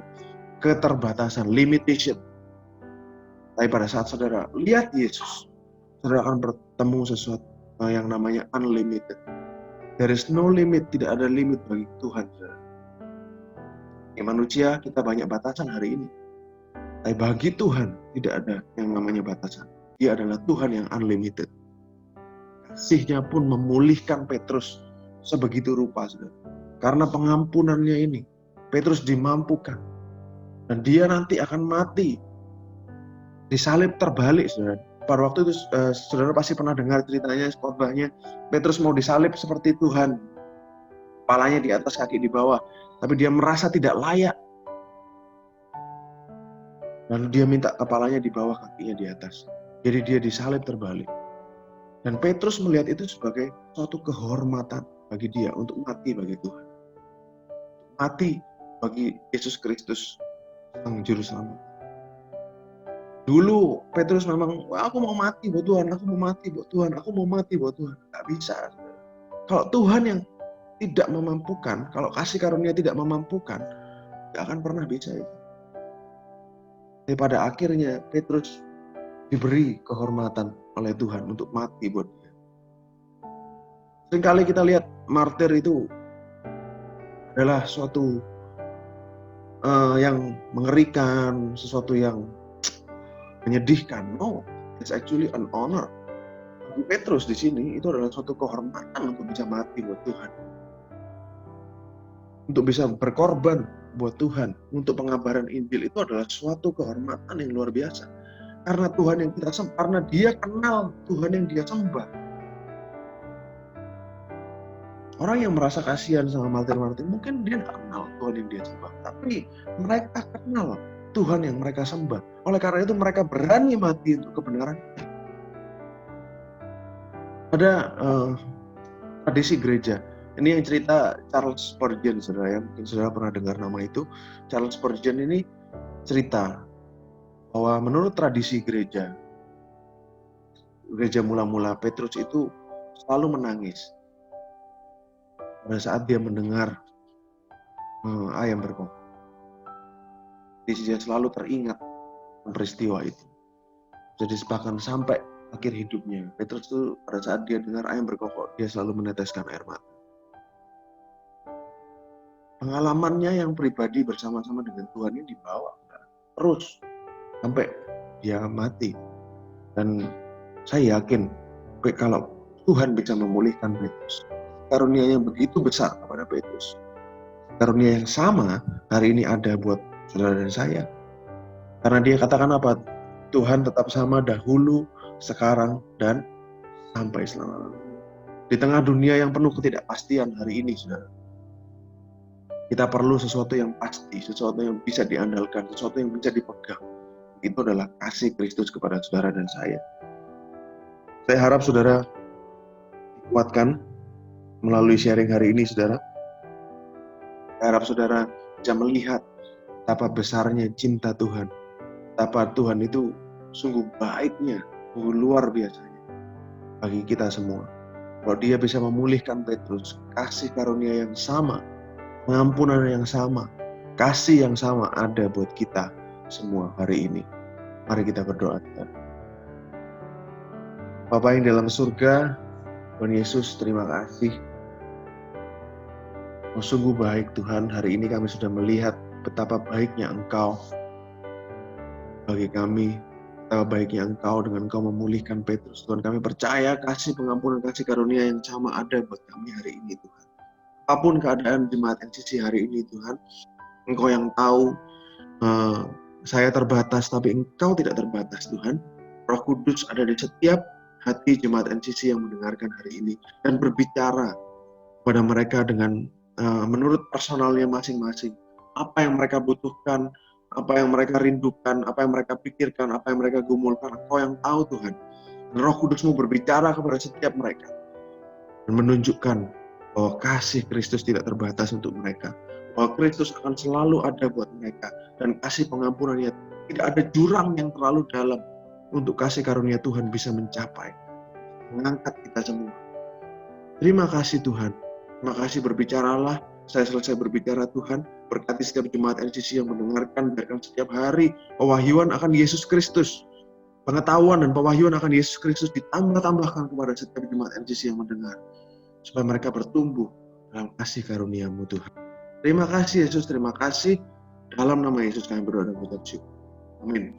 keterbatasan, limitation. Tapi pada saat saudara lihat Yesus, saudara akan bertemu sesuatu yang namanya unlimited. There is no limit, tidak ada limit bagi Tuhan, saudara. Ya, manusia kita banyak batasan hari ini. Tapi bagi Tuhan tidak ada yang namanya batasan. Dia adalah Tuhan yang unlimited. Kasih-Nya pun memulihkan Petrus sebegitu rupa, saudara. Karena pengampunannya ini, Petrus dimampukan. Dan dia nanti akan mati disalib terbalik, saudara. Pada waktu itu saudara pasti pernah dengar ceritanya, khotbahnya, Petrus mau disalib seperti Tuhan, kepalanya di atas, kaki di bawah, tapi dia merasa tidak layak. Lalu dia minta kepalanya di bawah, kakinya di atas. Jadi dia disalib terbalik. Dan Petrus melihat itu sebagai suatu kehormatan bagi dia untuk mati bagi Tuhan, mati bagi Yesus Kristus Sang Juru Selamat. Dulu Petrus memang, aku mau mati buat Tuhan, aku mau mati buat Tuhan, aku mau mati buat Tuhan. Gak bisa. Kalau Tuhan yang tidak memampukan, kalau kasih karunia tidak memampukan, gak akan pernah bisa itu. Tapi pada akhirnya Petrus diberi kehormatan oleh Tuhan untuk mati buat dia. Seringkali kita lihat martir itu adalah suatu yang mengerikan, sesuatu yang menyedihkan. No, it's actually an honor. Bagi Petrus di sini itu adalah suatu kehormatan untuk bisa mati buat Tuhan, untuk bisa berkorban buat Tuhan, untuk pengabaran Injil. Itu adalah suatu kehormatan yang luar biasa. Karena Tuhan yang kita sembah, karena dia kenal Tuhan yang dia sembah. Orang yang merasa kasihan sama martir-martir, mungkin dia tidak kenal Tuhan yang dia sembah, tapi mereka kenal Tuhan yang mereka sembah. Oleh karena itu mereka berani mati untuk kebenaran. Ada tradisi gereja. Ini yang cerita Charles Spurgeon, saudara ya. Mungkin saudara pernah dengar nama itu. Charles Spurgeon ini cerita bahwa menurut tradisi gereja mula-mula, Petrus itu selalu menangis pada saat dia mendengar ayam berkokok. Dia selalu teringat peristiwa itu. Jadi bahkan sampai akhir hidupnya, Petrus itu pada saat dia dengar ayam berkokok, dia selalu meneteskan air mata. Pengalamannya yang pribadi bersama-sama dengan Tuhan ini dibawa terus sampai dia mati. Dan saya yakin kalau Tuhan bisa memulihkan Petrus, karunia yang begitu besar kepada Petrus, karunia yang sama hari ini ada buat saudara dan saya. Karena dia katakan apa? Tuhan tetap sama dahulu, sekarang, dan sampai selama-lamanya. Di tengah dunia yang penuh ketidakpastian hari ini, saudara, kita perlu sesuatu yang pasti, sesuatu yang bisa diandalkan, sesuatu yang bisa dipegang. Itu adalah kasih Kristus kepada saudara dan saya. Saya harap saudara dikuatkan melalui sharing hari ini, saudara. Saya harap saudara bisa melihat betapa besarnya cinta Tuhan, betapa Tuhan itu sungguh baiknya, sungguh luar biasanya bagi kita semua. Kalau dia bisa memulihkan Petrus, kasih karunia yang sama, pengampunan yang sama, kasih yang sama ada buat kita semua hari ini. Mari kita berdoa. Bapa yang dalam surga, Tuhan Yesus, terima kasih Oh, sungguh baik Tuhan, hari ini kami sudah melihat betapa baiknya Engkau bagi kami, betapa baiknya Engkau dengan Engkau memulihkan Petrus. Tuhan, kami percaya kasih pengampunan, kasih karunia yang sama ada buat kami hari ini Tuhan. Apapun keadaan jemaat NCC hari ini Tuhan, Engkau yang tahu saya terbatas, tapi Engkau tidak terbatas Tuhan. Roh Kudus ada di setiap hati jemaat NCC yang mendengarkan hari ini dan berbicara kepada mereka dengan menurut personalnya masing-masing. Apa yang mereka butuhkan, apa yang mereka rindukan, apa yang mereka pikirkan, apa yang mereka gumulkan, Engkau yang tahu Tuhan. Dan Roh Kudus-Mu berbicara kepada setiap mereka dan menunjukkan bahwa kasih Kristus tidak terbatas untuk mereka, bahwa Kristus akan selalu ada buat mereka, dan kasih pengampunannya tidak ada jurang yang terlalu dalam untuk kasih karunia Tuhan bisa mencapai, mengangkat kita semua. Terima kasih Tuhan. Terima kasih, berbicaralah. Saya selesai berbicara Tuhan. Berkati setiap jemaat NCC yang mendengarkan, biarkan setiap hari pewahyuan akan Yesus Kristus, pengetahuan dan pewahyuan akan Yesus Kristus ditambah-tambahkan kepada setiap jemaat NCC yang mendengar, supaya mereka bertumbuh dalam kasih karunia-Mu Tuhan. Terima kasih Yesus, terima kasih. Dalam nama Yesus kami berdoa dan mengucap syukur. Amin.